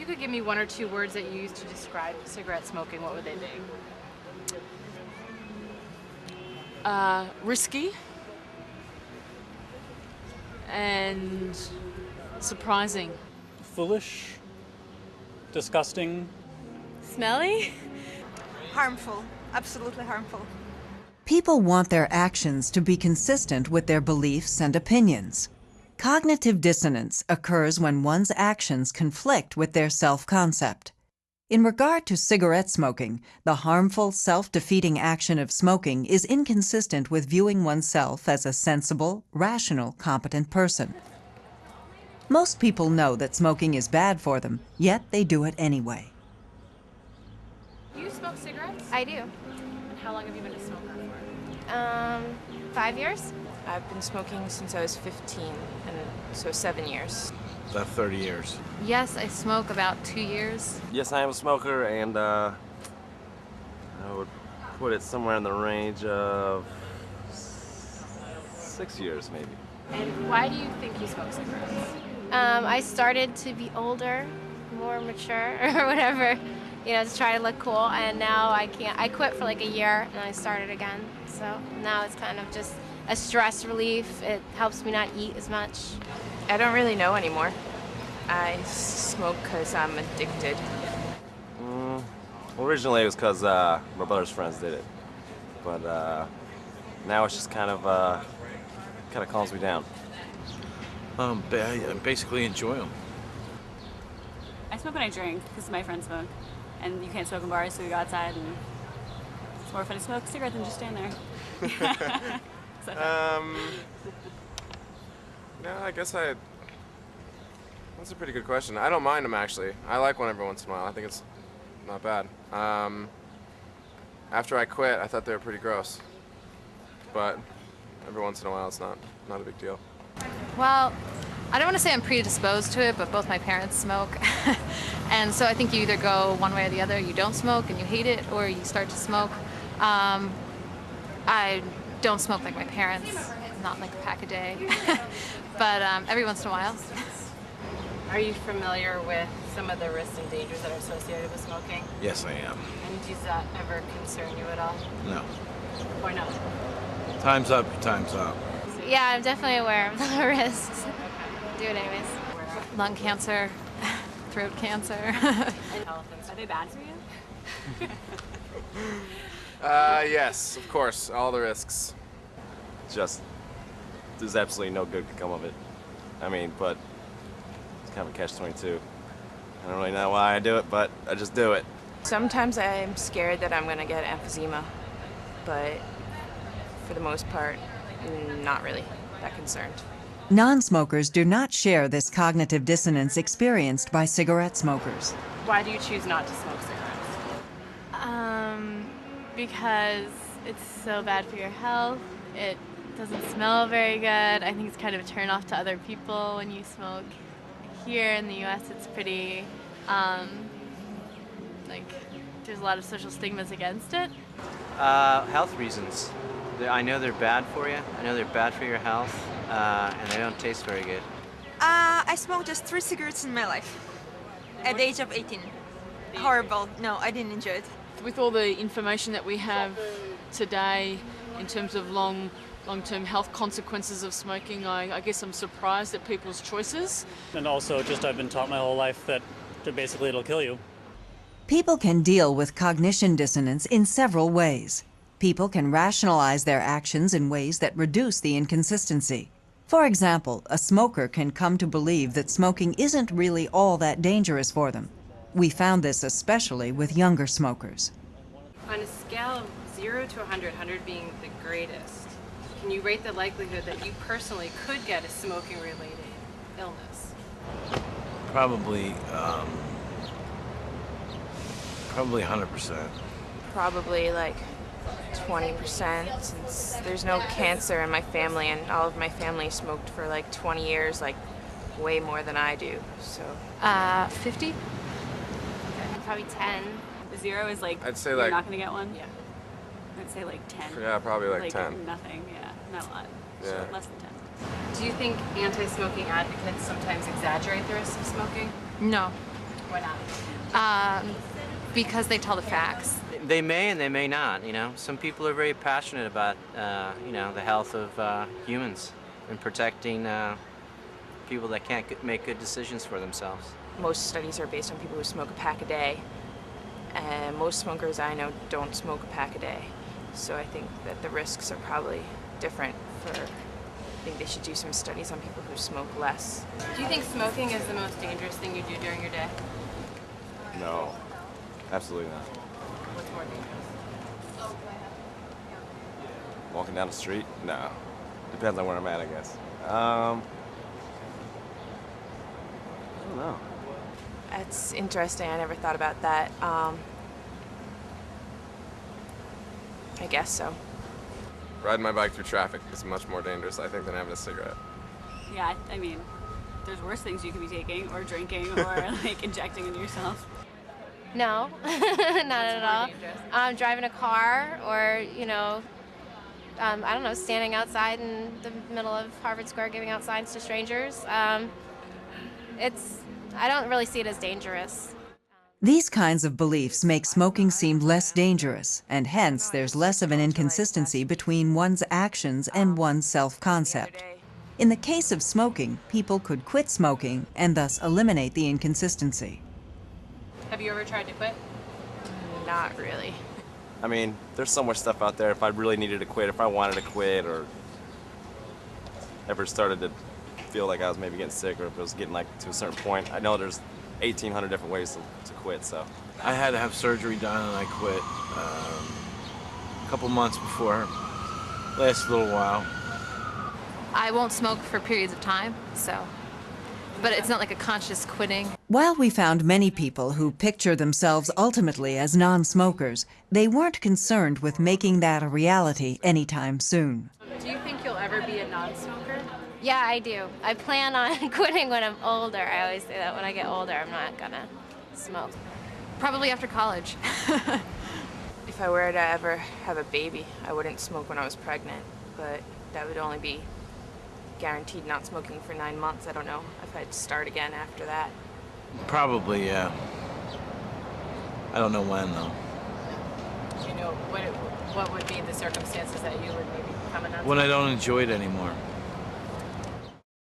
could give me one or two words that you use to describe cigarette smoking, what would they be? Risky and surprising. Foolish, disgusting. Smelly? Harmful. Absolutely harmful. People want their actions to be consistent with their beliefs and opinions. Cognitive dissonance occurs when one's actions conflict with their self-concept. In regard to cigarette smoking, the harmful, self-defeating action of smoking is inconsistent with viewing oneself as a sensible, rational, competent person. Most people know that smoking is bad for them, yet they do it anyway. Do you smoke cigarettes? I do. And how long have you been a smoker for? 5 years? I've been smoking since I was 15, and so 7 years. About 30 years. Yes, I smoke about 2 years. Yes, I am a smoker, and I would put it somewhere in the range of 6 years, maybe. And why do you think you smoke cigarettes? I started to be older, more mature, or whatever, you know, to try to look cool, and now I can't. I quit for like a year, and I started again. So now it's kind of just a stress relief. It helps me not eat as much. I don't really know anymore. I smoke because I'm addicted. Well, originally it was because my brother's friends did it, but now it's just kind of calms me down. I basically enjoy them. I smoke when I drink because my friends smoke, and you can't smoke in bars, so we go outside, and it's more fun to smoke a cigarette than just stand there. So, yeah, I guess that's a pretty good question. I don't mind them, actually. I like one every once in a while. I think it's not bad. After I quit, I thought they were pretty gross. But every once in a while, it's not a big deal. Well, I don't want to say I'm predisposed to it, but both my parents smoke. And so I think you either go one way or the other. You don't smoke and you hate it, or you start to smoke. I don't smoke like my parents, not like a pack a day, but every once in a while. Are you familiar with some of the risks and dangers that are associated with smoking? Yes, I am. And does that ever concern you at all? No. Why not? Time's up, your time's up. Yeah, I'm definitely aware of the risks. Do it anyways. Lung cancer, throat cancer. are they bad for you? Yes, of course, all the risks. There's absolutely no good can come of it. I mean, but it's kind of a catch-22. I don't really know why I do it, but I just do it. Sometimes I'm scared that I'm going to get emphysema, but for the most part, not really that concerned. Non-smokers do not share this cognitive dissonance experienced by cigarette smokers. Why do you choose not to smoke cigarettes? Because it's so bad for your health. It doesn't smell very good. I think it's kind of a turn off to other people when you smoke. Here in the US, it's pretty, there's a lot of social stigmas against it. Health reasons. I know they're bad for you. I know they're bad for your health, and they don't taste very good. I smoked just 3 cigarettes in my life at the age of 18. Horrible. No, I didn't enjoy it. With all the information that we have today in terms of long-term health consequences of smoking, I guess I'm surprised at people's choices. And also just I've been taught my whole life that basically it'll kill you. People can deal with cognition dissonance in several ways. People can rationalize their actions in ways that reduce the inconsistency. For example, a smoker can come to believe that smoking isn't really all that dangerous for them. We found this especially with younger smokers. On a scale of 0 to 100, 100 being the greatest, can you rate the likelihood that you personally could get a smoking-related illness? Probably 100%. Probably like 20%, since there's no cancer in my family, and all of my family smoked for like 20 years, like way more than I do, so. 50? Probably 10. 0 is like, I'd say you're like, not going to get one? Yeah. I'd say like 10. Yeah, probably like 10. Nothing, yeah, not a lot. Yeah. So less than 10. Do you think anti-smoking advocates sometimes exaggerate the risks of smoking? No. Why not? Because they tell the facts. They may and they may not, you know. Some people are very passionate about, you know, the health of humans and protecting people that can't make good decisions for themselves. Most studies are based on people who smoke a pack a day, and most smokers I know don't smoke a pack a day. So I think that the risks are probably different I think they should do some studies on people who smoke less. Do you think smoking is the most dangerous thing you do during your day? No, absolutely not. What's more dangerous? Walking down the street? No. Depends on where I'm at, I guess. I don't know. That's interesting. I never thought about that. I guess so. Riding my bike through traffic is much more dangerous, I think, than having a cigarette. Yeah, I mean, there's worse things you could be taking or drinking or like injecting into yourself. No, not at all. Driving a car or, you know, I don't know, standing outside in the middle of Harvard Square giving out signs to strangers. I don't really see it as dangerous. These kinds of beliefs make smoking seem less dangerous, and hence there's less of an inconsistency between one's actions and one's self-concept. In the case of smoking, people could quit smoking and thus eliminate the inconsistency. Have you ever tried to quit? Not really. I mean, there's so much stuff out there. If I really needed to quit, if I wanted to quit, or ever started to feel like I was maybe getting sick, or if it was getting like to a certain point, I know there's 1,800 different ways to quit, so. I had to have surgery done and I quit a couple months before. Lasted a little while. I won't smoke for periods of time, but it's not like a conscious quitting. While we found many people who picture themselves ultimately as non-smokers, they weren't concerned with making that a reality anytime soon. Do you think you'll ever be a non-smoker? Yeah, I do. I plan on quitting when I'm older. I always say that when I get older, I'm not gonna smoke. Probably after college. If I were to ever have a baby, I wouldn't smoke when I was pregnant, but that would only be guaranteed not smoking for 9 months. I don't know if I'd start again after that. Probably, yeah. I don't know when, though. Do you know what would be the circumstances that you would maybe become a non-smoker? When I don't enjoy it anymore.